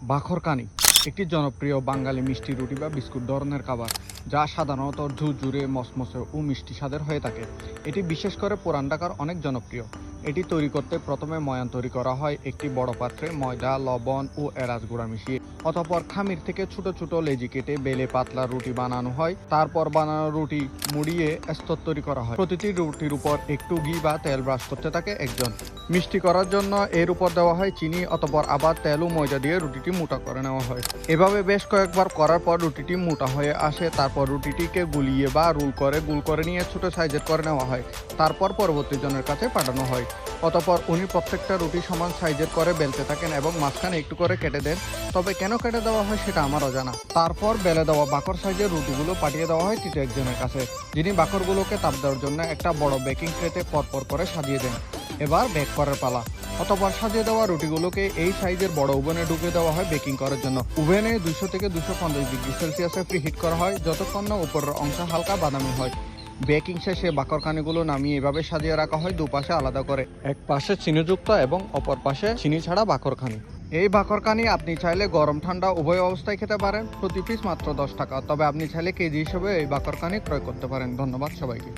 বাখরকানি একটি জনপ্রিয় বাঙালি মিষ্টি রুটি বা বিস্কুট ধরনের খাবার, যা সাধারণত ঝুরঝুরে, মসমসে ও মিষ্টি স্বাদের হয়ে থাকে। এটি বিশেষ করে পুরান ঢাকার অনেক জনপ্রিয়। এটি তৈরি করতে প্রথমে ময়ান তৈরি করা হয় একটি বড় পাত্রে ময়দা, লবণ ও এলাচ গুঁড়া মিশিয়ে। অতঃপর খামির থেকে ছোট ছোট লেজি কেটে বেলে পাতলা রুটি বানানো হয়। তারপর বানানো রুটি মুড়িয়ে স্তর তৈরি করা হয়। প্রতিটি রুটির উপর একটু ঘি বা তেল ব্রাশ করতে থাকে একজন। মিষ্টি করার জন্য এর উপর দেওয়া হয় চিনি, অতঃপর আবার তেল ও ময়দা দিয়ে রুটিটি মোটা করে নেওয়া হয়। এভাবে বেশ কয়েকবার করার পর রুটিটি মোটা হয়ে আসে। তারপর রুটিটিকে গুলিয়ে বা গোল করে নিয়ে ছোট সাইজের করে নেওয়া হয়। তারপর পরবর্তী জনের কাছে পাঠানো হয়। অতঃপর উনি প্রত্যেকটা রুটি সমান সাইজের করে বেলতে থাকেন এবং মাঝখানে একটু করে কেটে দেন। তবে কেন কেটে দেওয়া হয় সেটা আমার অজানা। তারপর বেলে দেওয়া বাকর সাইজের রুটিগুলো পাঠিয়ে দেওয়া হয় তৃতীয় একজনের কাছে, যিনি বাকরগুলোকে তাপ দেওয়ার জন্য একটা বড় বেকিং ট্রেতে পরপর করে সাজিয়ে দেন। এবার বেক করার পালা। অতঃপর সাজিয়ে দেওয়া রুটিগুলোকে এই সাইজের বড় ওভেনে ঢুকিয়ে দেওয়া হয় বেকিং করার জন্য। ওভেনে 200 থেকে 250 ডিগ্রি সেলসিয়াসে প্রিহিট করা হয় যতক্ষণ না উপরের অংশ হালকা বাদামি হয়। বেকিং শেষে বাকরখানিগুলো নামিয়ে এভাবে সাজিয়ে রাখা হয় দুপাশে আলাদা করে, এক পাশে চিনিযুক্ত এবং অপর পাশে চিনি ছাড়া বাকরখানি। এই বাকরখানি আপনি চাইলে গরম ঠান্ডা উভয় অবস্থায় খেতে পারেন। প্রতি পিস মাত্র 10 টাকা। তবে আপনি চাইলে কেজি হিসেবে এই বাকরখানি ক্রয় করতে পারেন। ধন্যবাদ সবাইকে।